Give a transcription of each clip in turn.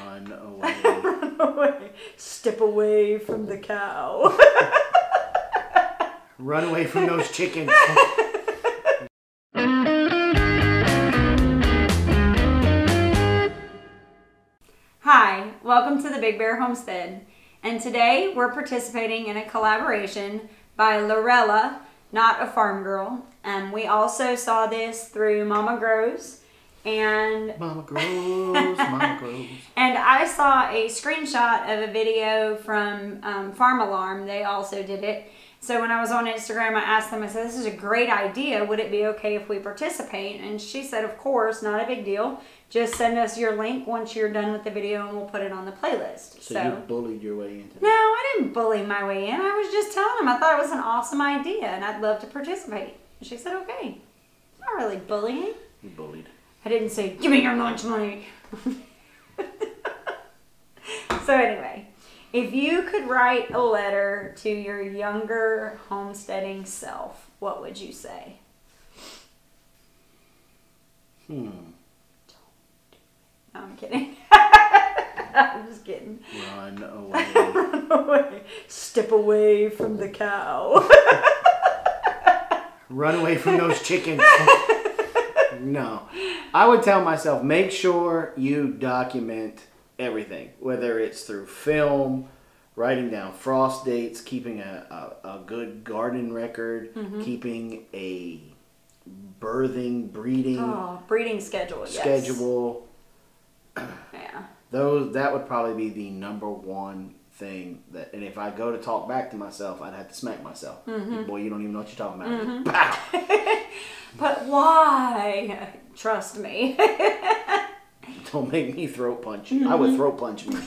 Run away. Run away. Step away from the cow. Run away from those chickens. Hi, welcome to the Big Bear Homestead. And today we're participating in a collaboration by Lorella, Not a Farm Girl. And we also saw this through Mama Grows. And Mama Grows, Mama Grows. And I saw a screenshot of a video from Farm Alarm. They also did it. So when I was on Instagram, I asked them, I said, this is a great idea. Would it be okay if we participate? And she said, of course, not a big deal. Just send us your link once you're done with the video and we'll put it on the playlist. So you bullied your way into it? No, I didn't bully my way in. I was just telling them I thought it was an awesome idea and I'd love to participate. And she said, okay. It's not really bullying. You bullied. I didn't say, give me your lunch money. So anyway, if you could write a letter to your younger homesteading self, what would you say? No, I'm kidding. I'm just kidding. Run away. Run away. Step away from the cow. Run away from those chickens. No. I would tell myself, make sure you document everything, whether it's through film, writing down frost dates, keeping a good garden record, keeping a breeding schedule. Schedule. Yeah. That would probably be the number one thing that, and if I go to talk back to myself, I'd have to smack myself. Boy, you don't even know what you're talking about. Pow! But why? Trust me. Don't make me throat punch you. I would throat punch me.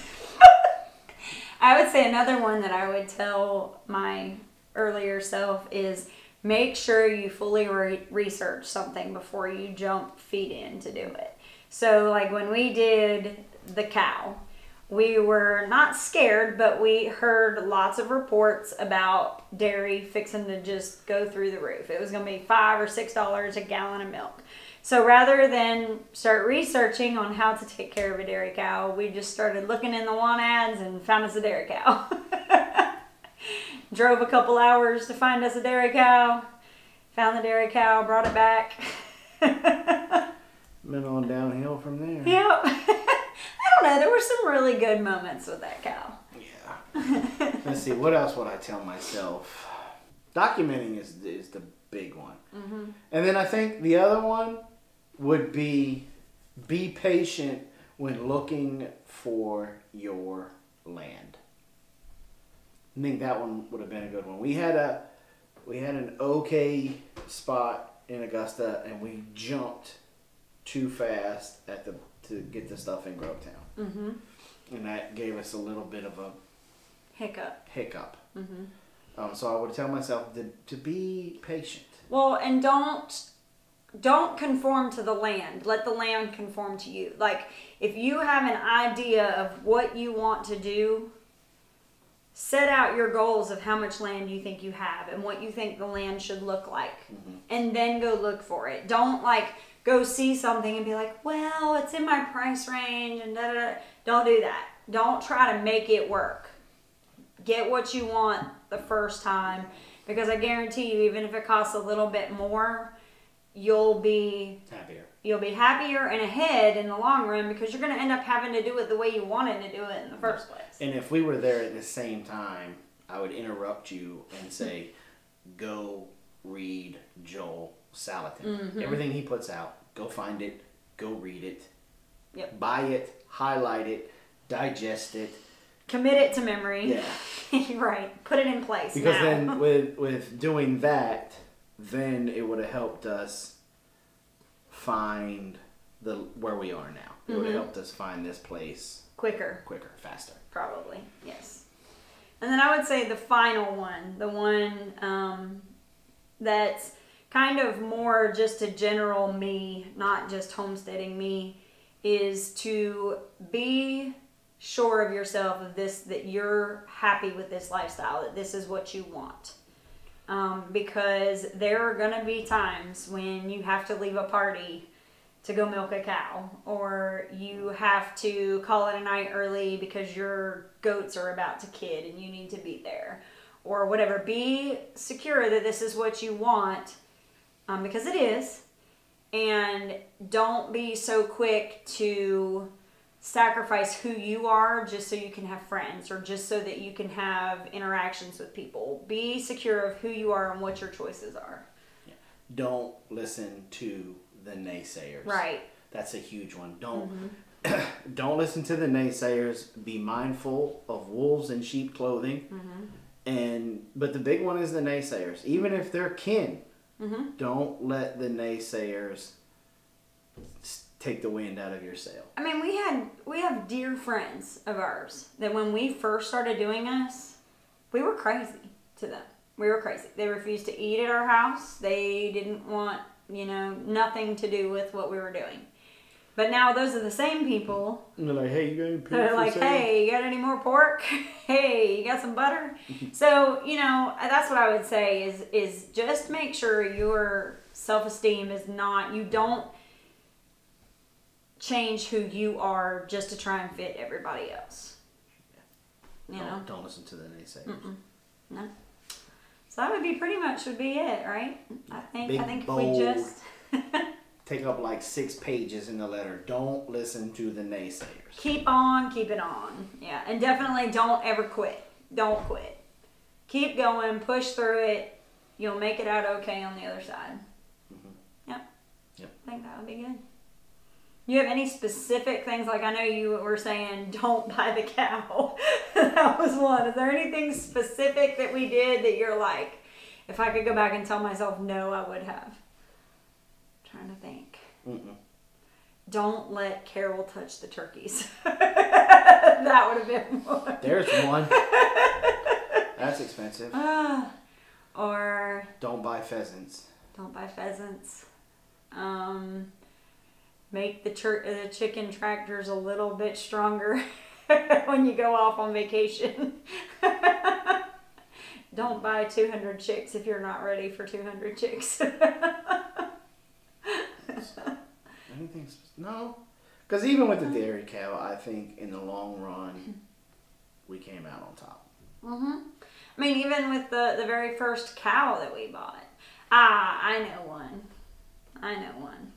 I would say another one that I would tell my earlier self is make sure you fully research something before you jump feet in to do it. So like when we did the cow, we were not scared, but we heard lots of reports about dairy fixing to just go through the roof. It was going to be $5 or $6 a gallon of milk. So rather than start researching on how to take care of a dairy cow, we just started looking in the want ads and found us a dairy cow. Drove a couple hours to find us a dairy cow. Found the dairy cow, brought it back. Been on downhill from there. Yep. I don't know. There were some really good moments with that cow. Yeah. Let's see. What else would I tell myself? Documenting is the big one. And then I think the other one would be patient when looking for your land. I think that one would have been a good one. We had an okay spot in Augusta, and we jumped too fast to get the stuff in Grovetown. And that gave us a little bit of a hiccup. So I would tell myself to be patient. Well, and don't conform to the land. Let the land conform to you. Like, if you have an idea of what you want to do, set out your goals of how much land you think you have and what you think the land should look like. And then go look for it. Don't go see something and be like, well, it's in my price range and da-da-da. Don't do that. Don't try to make it work. Get what you want the first time, because I guarantee you, even if it costs a little bit more, you'll be happier. You'll be happier and ahead in the long run, because you're going to end up having to do it the way you wanted to do it in the first place. And if we were there at the same time, I would interrupt you and say, go read Joel Salatin. Everything he puts out, go find it, go read it, buy it, highlight it, digest it. Commit it to memory. Yeah. Right. Put it in place. Because now. then with doing that, then it would have helped us find where we are now. It would have helped us find this place quicker, faster. Probably, yes. And then I would say the final one, the one that's kind of more just a general me, not just homesteading me, is to be sure of yourself of this, that you're happy with this lifestyle, that this is what you want. Because there are going to be times when you have to leave a party to go milk a cow, or you have to call it a night early because your goats are about to kid and you need to be there, or whatever. Be secure that this is what you want, because it is, and don't be so quick to sacrifice who you are just so you can have friends, or just so that you can have interactions with people. Be secure of who you are and what your choices are. Yeah. Don't listen to the naysayers. Right. That's a huge one. Don't listen to the naysayers. Be mindful of wolves in sheep clothing. But the big one is the naysayers. Even if they're kin, don't let the naysayers take the wind out of your sail. I mean, we have dear friends of ours that when we first started doing this, we were crazy to them. We were crazy. They refused to eat at our house. They didn't want, nothing to do with what we were doing. But now those are the same people. And they're like, hey, you got any pork? They're like, hey, you got any more pork? Hey, you got some butter? So, that's what I would say is just make sure your self-esteem is not, you don't change who you are just to try and fit everybody else. Don't listen to the naysayers. No. So that would be it, right? I think if bold, we just take up like 6 pages in the letter. Don't listen to the naysayers. Keep on keeping on. Yeah, and definitely don't ever quit. Don't quit. Keep going. Push through it. You'll make it out okay on the other side. Yep. I think that would be good. You have any specific things? Like, I know you were saying don't buy the cow. That was one. Is there anything specific that we did that you're like, if I could go back and tell myself no, I would have? I'm trying to think. Don't let Carol touch the turkeys. That would have been one. There's one. That's expensive. Or don't buy pheasants. Don't buy pheasants. Make the chicken tractors a little bit stronger when you go off on vacation. Don't buy 200 chicks if you're not ready for 200 chicks. No. Because even with the dairy cow, I think in the long run, we came out on top. I mean, even with the very first cow that we bought. I know one.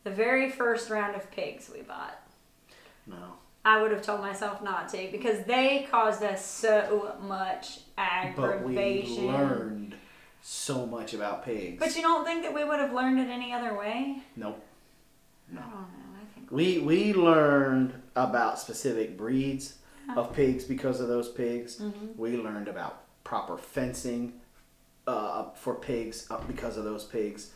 The very first round of pigs we bought. No. I would have told myself not to, because they caused us so much aggravation. But we learned so much about pigs. But you don't think that we would have learned it any other way? Nope. No. I don't know. I think we learned about specific breeds of pigs because of those pigs. We learned about proper fencing for pigs because of those pigs.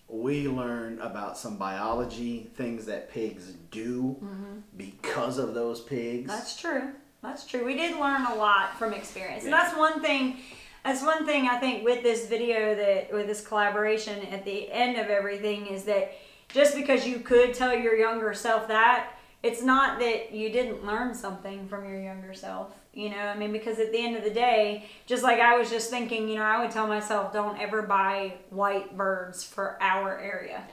We learned about some biology, things that pigs do because of those pigs. That's true. We did learn a lot from experience. And that's one thing I think with this video, with this collaboration at the end of everything, is that just because you could tell your younger self that, it's not that you didn't learn something from your younger self. Because at the end of the day, just like I was just thinking, I would tell myself, don't ever buy white birds for our area.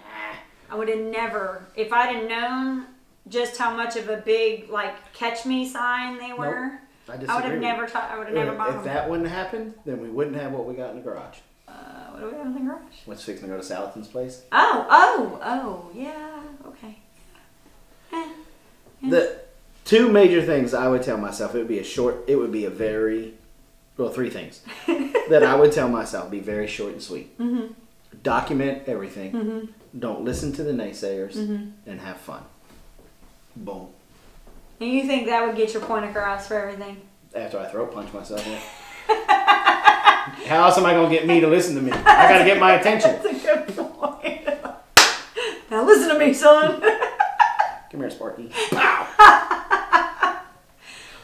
I would have never, if I'd have known just how much of a big, catch me sign they were, nope, I would have never bought them. If that wouldn't have happened, then we wouldn't have what we got in the garage. What do we have in the garage? What's fixing to go to Salatin's place? Oh, yeah, okay. The 2 major things I would tell myself, three things that I would tell myself, be very short and sweet. Document everything. Don't listen to the naysayers, and have fun. Boom. And you think that would get your point across for everything? After I throat punch myself, yeah. How else am I going to get me to listen to me? I got to get my attention. That's a good point. Now listen to me, son. Come here, Sparky. Pow!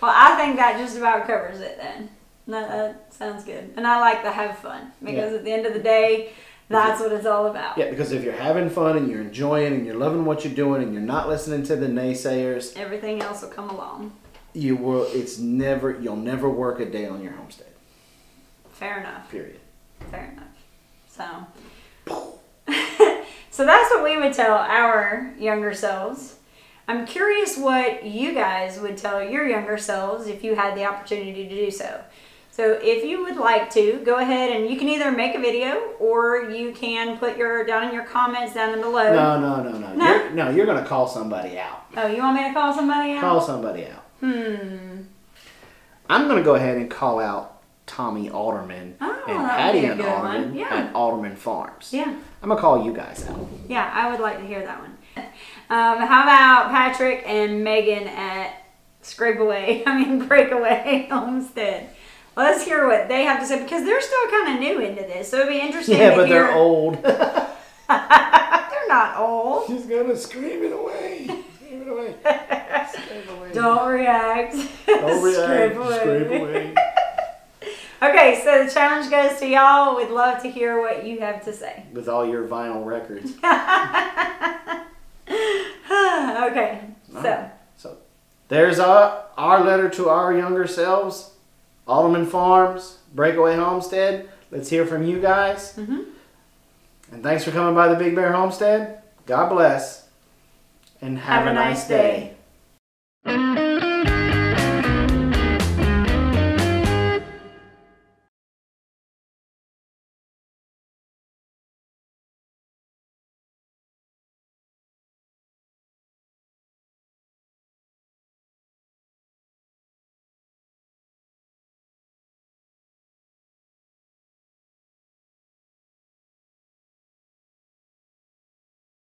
Well, I think that just about covers it then. That sounds good. And I like the have fun, because at the end of the day, that's what it's all about. Yeah, because if you're having fun and you're enjoying and you're loving what you're doing and you're not listening to the naysayers, everything else will come along. You'll never work a day on your homestead. Fair enough. Period. Fair enough. So that's what we would tell our younger selves. I'm curious what you guys would tell your younger selves if you had the opportunity to do so. So if you would like to, go ahead and you can either make a video or you can put down in your comments down below. No, you're going to call somebody out. Oh, you want me to call somebody out? Call somebody out. I'm going to go ahead and call out Tommy Alderman and Patty and Alderman at Alderman Farms. Yeah. I'm going to call you guys out. Yeah, I would like to hear that one. How about Patrick and Megan at Breakaway Homestead? Let's hear what they have to say because they're still kind of new into this. So it'd be interesting to hear. Yeah, but they're old. They're not old. She's going to scream it away. Scream it away. Scream away. Don't react. Don't react. Scream away. Okay, so the challenge goes to y'all. We'd love to hear what you have to say. With all your vinyl records. Okay, so there's our letter to our younger selves. Alderman Farms, Breakaway Homestead. Let's hear from you guys. And thanks for coming by the Big Bear Homestead. God bless. And have a nice day.